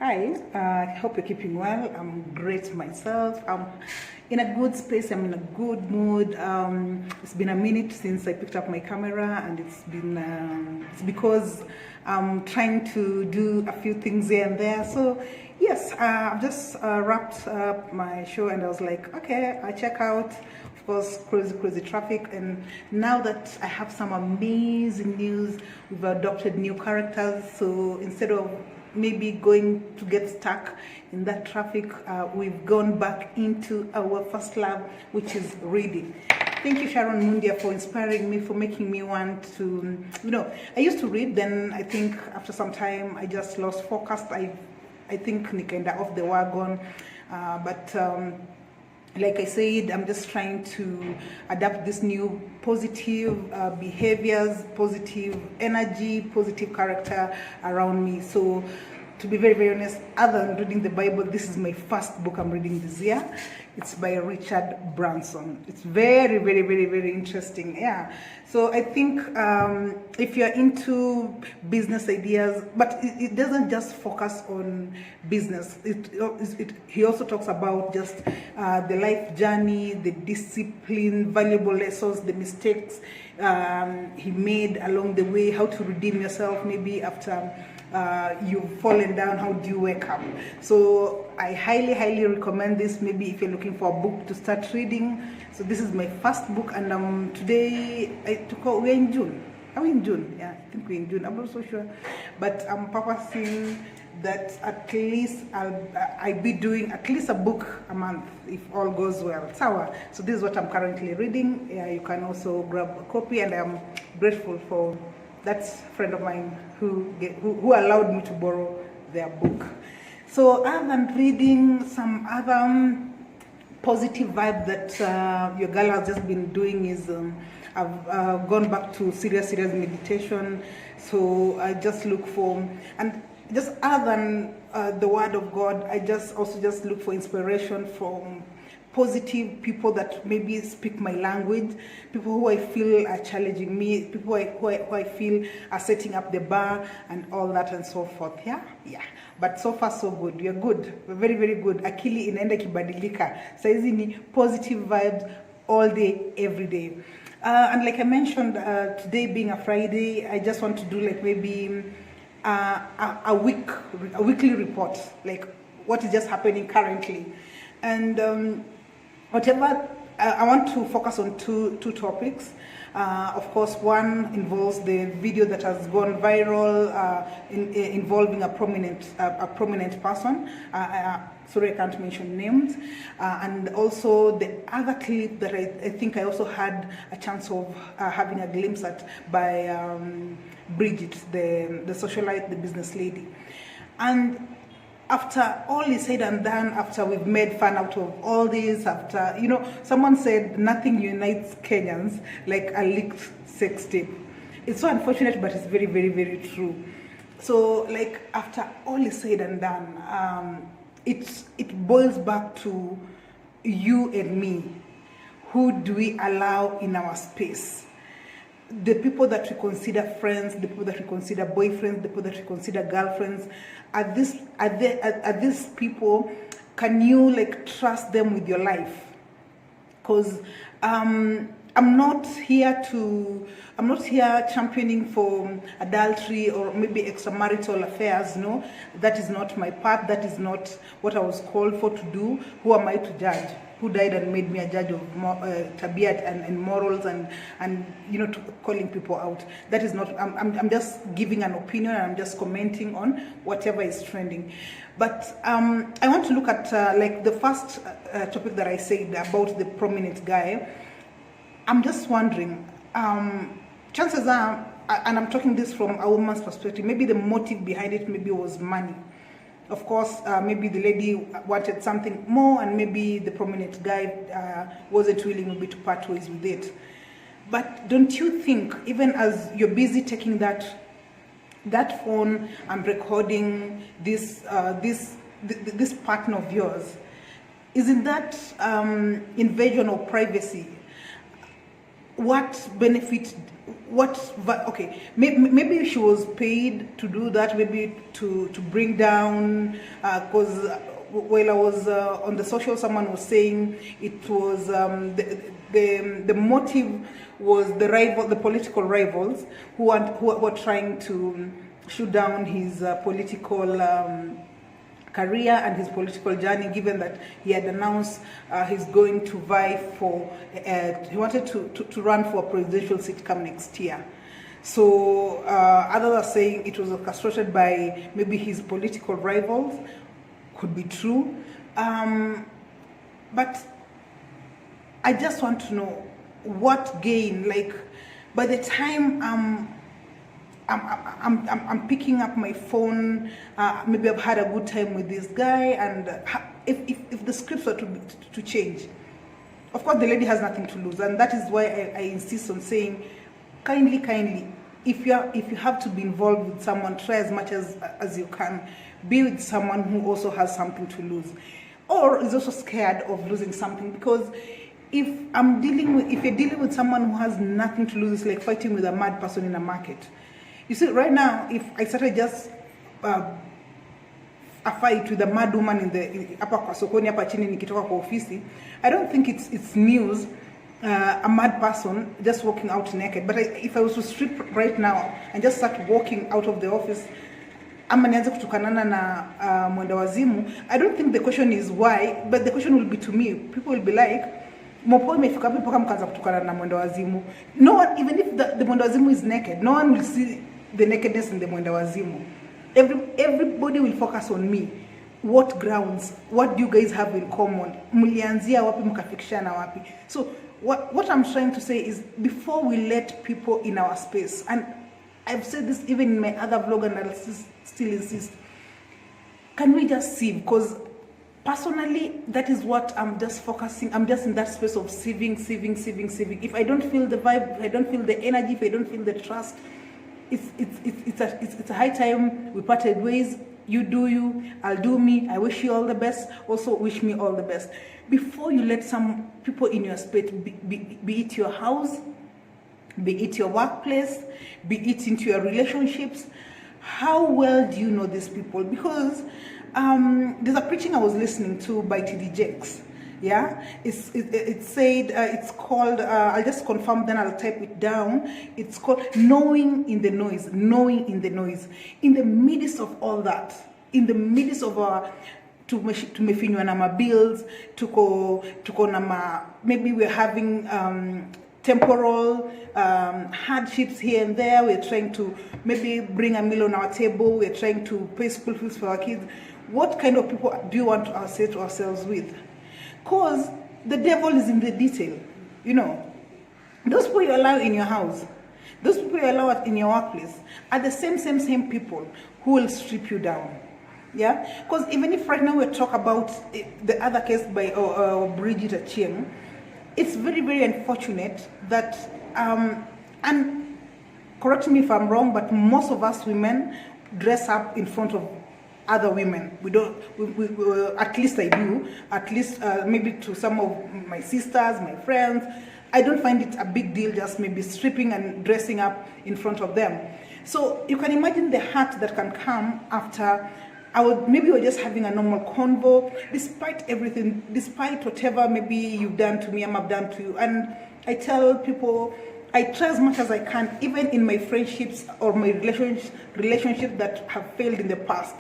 Hi, I hope you're keeping well. I'm great myself. I'm in a good space. I'm in a good mood. It's been a minute since I picked up my camera, and it's because I'm trying to do a few things here and there. So yes, I've just wrapped up my show, and I was like, okay, I check out. Of course, crazy traffic, and now that I have some amazing news, we've adopted new characters. So instead of maybe going to get stuck in that traffic, we've gone back into our first love, which is reading. Thank you, Sharon Mundia, for inspiring me, for making me want to, I used to read, then I think after some time I just lost focus. I think nikaenda off the wagon, but like I said, I'm just trying to adapt this new positive behaviors, positive energy, positive character around me. So to be very honest, other than reading the Bible, this is my first book I'm reading this year. It's by Richard Branson. It's very interesting. Yeah. So I think if you're into business ideas, but it doesn't just focus on business. He also talks about just the life journey, the discipline, valuable lessons, the mistakes he made along the way, how to redeem yourself maybe after you've fallen down, how do you wake up. So I highly recommend this, maybe if you're looking for a book to start reading. So this is my first book, and today we're in June. Are we in June? Yeah, I think we're in June. I'm not so sure, but I'm purposing that at least I'll be doing at least a book a month if all goes well. So this is what I'm currently reading. Yeah, you can also grab a copy, and I'm grateful for that friend of mine who allowed me to borrow their book. So other than reading, some other positive vibe that your girl has just been doing is I've gone back to serious meditation. So I just look for, and just other than the word of God, I also look for inspiration from positive people that maybe speak my language, people who I feel are challenging me, people who I feel are setting up the bar and all that and so forth. Yeah. But so far so good. We are good. We're very good. Akili inaenda kibadilika. Saizi ni positive vibes all day, every day. And like I mentioned, today being a Friday, I just want to do like maybe a weekly report, like what is just happening currently. And whatever, I want to focus on two topics. Of course, one involves the video that has gone viral involving a prominent person. Sorry, I can't mention names. And also the other clip that I think I also had a chance of having a glimpse at by Bridget, the socialite, the business lady. And after all is said and done, after we've made fun out of all this, after, someone said nothing unites Kenyans like a leaked sex tape. It's so unfortunate, but it's very true. So like after all is said and done, it boils back to you and me. Who do we allow in our space? The people that we consider friends, the people that we consider boyfriends, the people that we consider girlfriends, are these people, can you like trust them with your life? Because I'm not here championing for adultery or maybe extramarital affairs. No, that is not my path. That is not what I was called for to do. Who am I to judge? Who died and made me a judge of tabiat and morals and calling people out? That is not. I'm just giving an opinion, and I'm just commenting on whatever is trending. But I want to look at like the first topic that I said about the prominent guy. I'm just wondering, chances are, and I'm talking this from a woman's perspective, maybe the motive behind it maybe was money. Of course, maybe the lady wanted something more, and maybe the prominent guy wasn't willing maybe to part ways with it. But don't you think, even as you're busy taking that phone and recording this partner of yours, isn't that invasion of privacy? What benefit okay, maybe she was paid to do that, maybe to bring down, because while I was on the social, someone was saying it was the motive was the political rivals who were trying to shoot down his political career and his political journey, given that he had announced he's going to vie for, he wanted to run for a presidential seat come next year. So others are saying it was orchestrated by maybe his political rivals. Could be true. But I just want to know what gain, like by the time I'm picking up my phone, maybe I've had a good time with this guy, and if the scripts are to change, of course the lady has nothing to lose, and that is why I insist on saying, kindly, if you have to be involved with someone, try as much as you can be with someone who also has something to lose, or is also scared of losing something. Because if you're dealing with someone who has nothing to lose, it's like fighting with a mad person in a market. You see, right now, if I started just a fight with a mad woman hapa kwa sokoni hapa chini nikitoka kwa ofisi, I don't think it's news, a mad person just walking out naked. But if I was to strip right now and just start walking out of the office, ama nianze kutukanana na mwenda wazimu, I don't think the question is why, but the question will be to me. People will be like, Mopo imefika wapi mpaka mkaanza kutukanana na mwenda wazimu? No one, even if the mwenda wazimu is naked, no one will see the nakedness in the mwenda wazimu. Everybody will focus on me. What grounds? What do you guys have in common? Mlianzia wapi mkafikishana wapi? So what I'm trying to say is, before we let people in our space, and I've said this even in my other vlog and I'll still insist, can we just see? Because personally, that is what I'm just focusing. I'm just in that space of sieving. If I don't feel the vibe, if I don't feel the energy, if I don't feel the trust, it's a high time we parted ways. You do you, I'll do me. I wish you all the best. Also wish me all the best. Before you let some people in your space, be it your house, be it your workplace, be it into your relationships, how well do you know these people? Because there's a preaching I was listening to by T.D. Jakes. Yeah, it said, it's called, I'll just confirm, then I'll type it down. It's called Knowing in the Noise. Knowing in the Noise. In the midst of all that, in the midst of our tumefinywa na bills, tuko na maybe we're having temporal hardships here and there. We're trying to maybe bring a meal on our table. We're trying to pay school fees for our kids. What kind of people do you want to say to ourselves with? Because the devil is in the detail, you know. Those people you allow in your house, those people you allow in your workplace, are the same people who will strip you down. Yeah, because even if right now we talk about the other case by Bridget Achieng, it's very unfortunate that and correct me if I'm wrong, but most of us women dress up in front of other women. We don't, at least I do, at least maybe to some of my sisters, my friends, I don't find it a big deal just maybe stripping and dressing up in front of them. So you can imagine the hurt that can come after maybe we're just having a normal convo, despite everything, despite whatever maybe you've done to me, I've done to you. And I tell people, I try as much as I can, even in my friendships or my relationships that have failed in the past.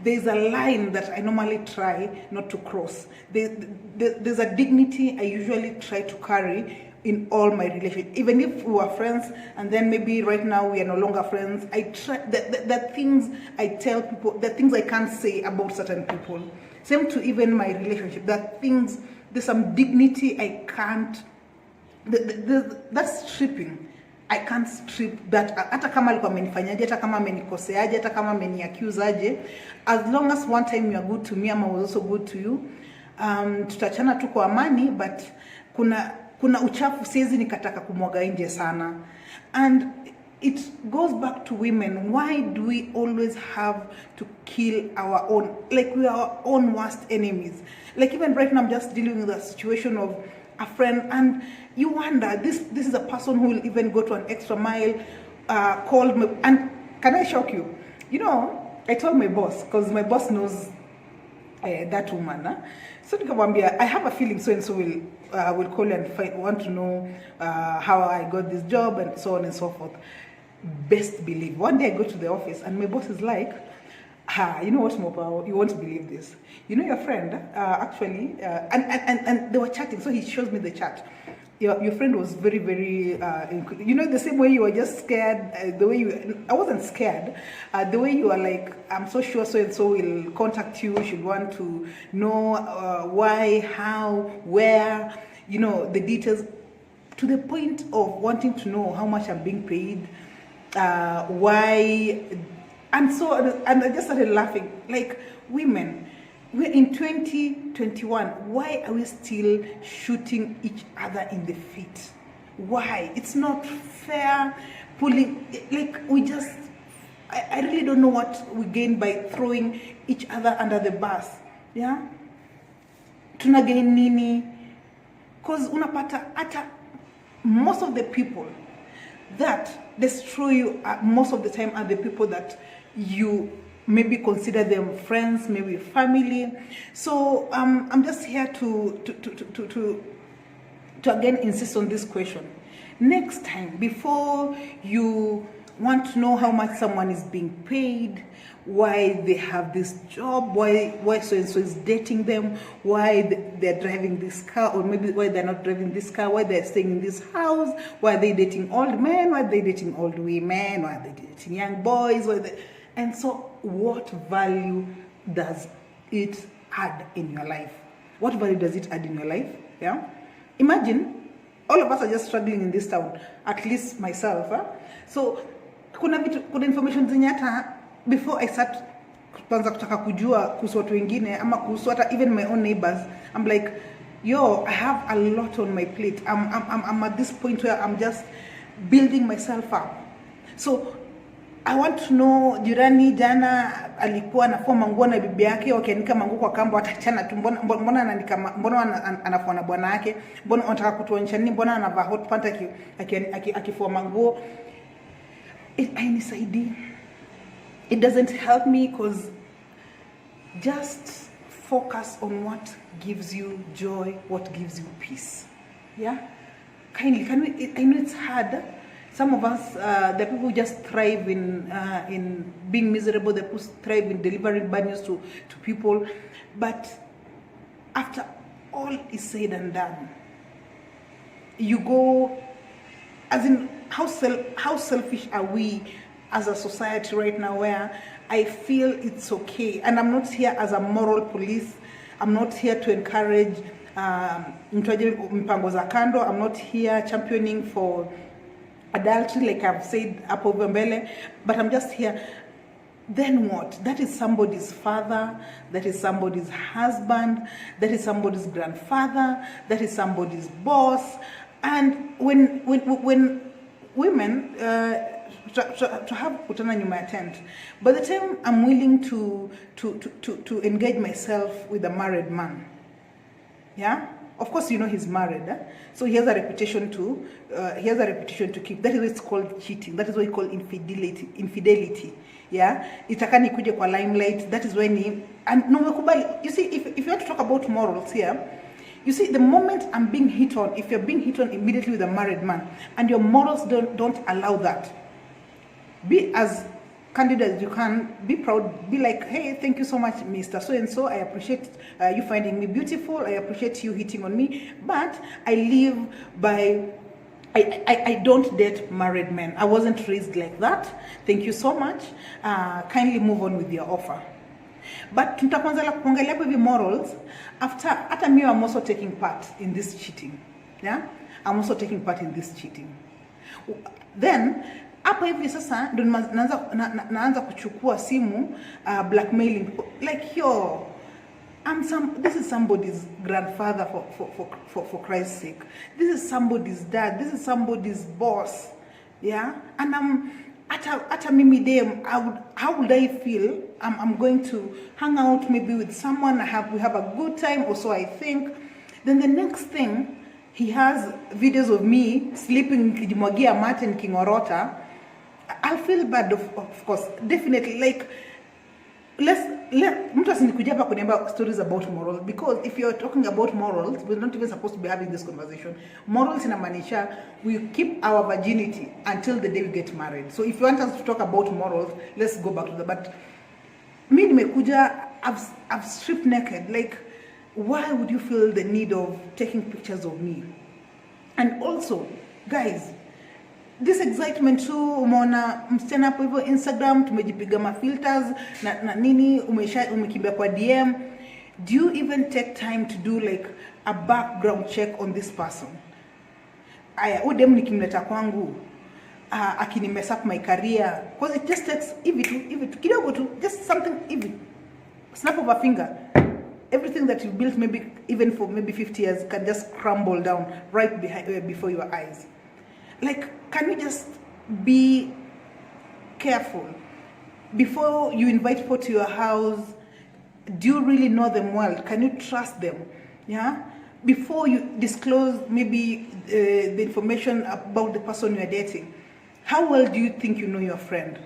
There's a line that I normally try not to cross. There's a dignity I usually try to carry in all my relationships. Even if we were friends and then maybe right now we are no longer friends, I try the things I tell people, the things I can't say about certain people. Same to even my relationship. That things, there's some dignity I can't, that's stripping. I can't strip that. Hata kama alikuwa amenifanyaje, hata kama amenikoseaje, hata kama ameniaccuseaje, as long as one time you are good to me, I was also good to you, tutachana tu kwa amani, but kuna uchafu siwezi nikataka kumwaga nje sana. And it goes back to women. Why do we always have to kill our own, like we are our own worst enemies? Like even right now I'm just dealing with a situation of a friend, and you wonder, this is a person who will even go to an extra mile, call me. And can I shock you? You know, I told my boss, because my boss knows that woman. Huh? So nikamwambia, I have a feeling so and so will call you and want to know how I got this job and so on and so forth. Best believe, one day I go to the office and my boss is like, you know what, Mopao, you won't believe this. You know your friend, actually, and they were chatting, so he shows me the chat. Your friend was very, very, you know, the same way you were just scared, the way I wasn't scared, the way you are like, I'm so sure so and so will contact you, should want to know why, how, where, you know, the details, to the point of wanting to know how much I'm being paid, why, and I just started laughing. Like, women, we're in 2021. Why are we still shooting each other in the feet? Why? It's not fair. Pulling, like, we just, I really don't know what we gain by throwing each other under the bus. Yeah? Tuna gain nini? Because unapata ata most of the people that destroy you most of the time are the people that you maybe consider them friends, maybe family. So I'm just here to again insist on this question. Next time, before you want to know how much someone is being paid, why they have this job, why so and so is dating them, why they're driving this car, or maybe why they're not driving this car, why they're staying in this house, why are they dating old men, why are they dating old women, why are they dating young boys, and so what value does it add in your life? What value does it add in your life? Yeah, imagine all of us are just struggling in this town, at least myself. So kuna information zenye hata before I start kwanza kutaka kujua kuhusu watu wengine ama kuhusu hata even my own neighbors, I'm like, yo, I have a lot on my plate. I'm at this point where I'm just building myself up. So I want to know, jirani jana alikuwa anafua manguo na bibi yake, wakianika manguo kwa kamba watachana tu, mbona anafua na bwana yake, mbona anataka kutuonyesha nini, mbona anavaa hot pant akifua manguo. It doesn't help me, because just focus on what gives you joy, what gives you peace. Yeah? Kindly, I know it's hard. Some of us, the people who just thrive in being miserable, the people thrive in delivering bad news to people. But after all is said and done, you go, as in, how selfish are we as a society right now, where I feel it's okay, and I'm not here as a moral police. I'm not here to encourage mpango za kando. I'm not here championing for adultery, like I've said hapo mbele, but I'm just here. Then what? That is somebody's father, that is somebody's husband, that is somebody's grandfather, that is somebody's boss. And when women to have kutana nyuma ya tent, by the time I'm willing to engage myself with a married man, yeah, of course, you know, he's married, so he has a reputation to keep. That is why it's called cheating. That is what we call infidelity. Yeah, itakani kuje kwa limelight. That is when and no mekubali. You see, if you want to talk about morals here, you see, the moment I'm being hit on, if you're being hit on immediately with a married man, and your morals don't allow that, be as candid as you can, be proud, be like, hey, thank you so much, Mr. So-and-so, I appreciate you finding me beautiful, I appreciate you hitting on me, but I live by, I don't date married men. I wasn't raised like that. Thank you so much. Kindly move on with your offer. But kuangalia hivi morals, after me, I'm also taking part in this cheating. Yeah? I'm also taking part in this cheating. Then, hapa hivi sasa ndo naanza kuchukua simu, blackmailing, like, yo, this is somebody's grandfather for Christ's sake. This is somebody's dad. This is somebody's boss. Yeah? And ata mimi dem, how would I feel? I'm going to hang out maybe with someone, we have a good time, or so I think. Then the next thing, he has videos of me sleeping nikijimwagia mate nikingorota, I'll feel bad of course, definitely. Like, mtu asinikuja hapa kuniambia stories about morals, because if you're talking about morals, we're not even supposed to be having this conversation. Morals inamaanisha we keep our virginity until the day we get married. So if you want us to talk about morals, let's go back to that. But me nimekuja, I've stripped naked. Like, why would you feel the need of taking pictures of me? And also, guys, this excitement too, umeona msichana hapo hivyo Instagram tumejipiga ma filters na nini, umekimbia kwa DM. Do you even take time to do like a background check on this person? Aya, udem nikimleta kwangu akini mess up my career, because it just takes hivi tu kidogo tu, just something hivi, snap of a finger, everything that you built maybe even for maybe 50 years can just crumble down right before your eyes. Like, can you just be careful before you invite people to your house? Do you really know them well? Can you trust them? Yeah, before you disclose maybe the information about the person you are dating, how well do you think you know your friend?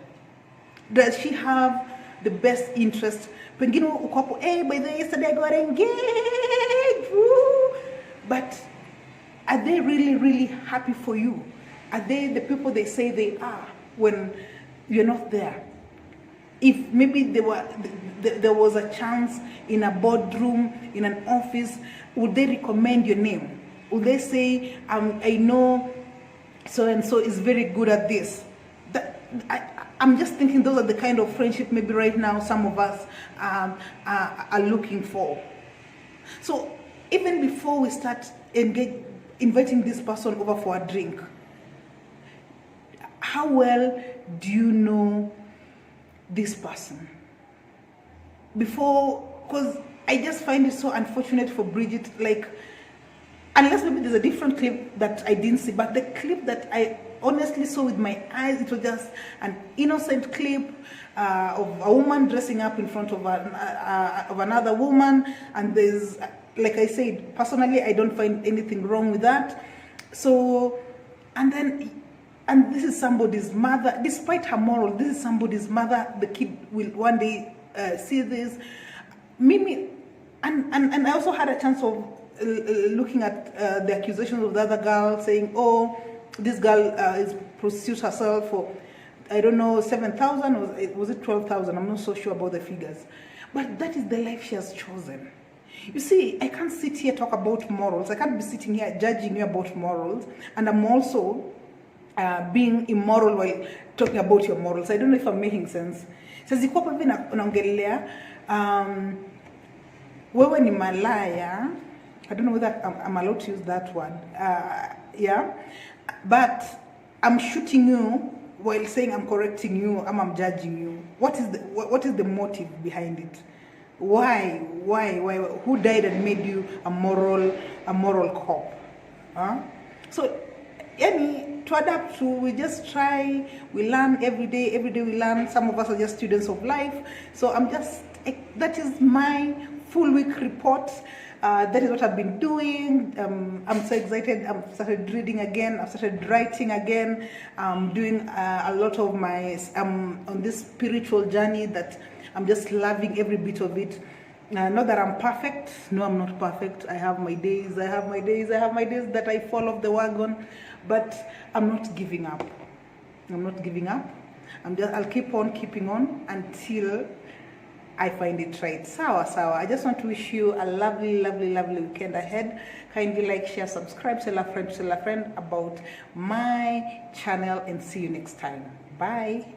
Does she have the best interest? Pengine uko hapo, hey, by the way, yesterday I got engaged. Woo! But are they really happy for you? Are they the people they say they are when you're not there? If maybe there was a chance in a boardroom, in an office, would they recommend your name? Would they say, I know so-and-so is very good at this? I'm just thinking those are the kind of friendship maybe right now some of us are looking for. So even before we start inviting this person over for a drink, how well do you know this person? Before, because I just find it so unfortunate for Bridget, like, unless maybe there's a different clip that I didn't see, but the clip that I honestly saw with my eyes, it was just an innocent clip of a woman dressing up in front of another woman, and there's, like I said, personally, I don't find anything wrong with that. So, and this is somebody's mother, despite her moral, this is somebody's mother. The kid will one day see this. Mimi, and I also had a chance of looking at the accusations of the other girl, saying, oh, this girl is prostitutes herself for, I don't know, 7,000 or was it 12,000? I'm not so sure about the figures. But that is the life she has chosen. You see, I can't sit here talk about morals. I can't be sitting here judging you about morals, and I'm also being immoral while talking about your morals. I don't know if I'm making sense. Sasa ziko hapa hivi naongelea wewe ni malaya. I don't know whether I'm allowed to use that word. Yeah, but I'm shooting you while saying I'm correcting you, I'm judging you. What is the motive behind it? Why? Who died and made you a moral cop? Huh? So, to adapt to, we just try, we learn every day we learn. Some of us are just students of life. So that is my full week report. That is what I've been doing. I'm so excited. I've started reading again. I've started writing again. I'm doing a lot of on this spiritual journey that I'm just loving every bit of it. Not that I'm perfect. No, I'm not perfect. I have my days. I have my days that I fall off the wagon. But I'm not giving up. I'm not giving up. I'll keep on keeping on until I find it right. Sawa. I just want to wish you a lovely weekend ahead. Kindly like, share, subscribe, tell a friend about my channel, and see you next time. Bye.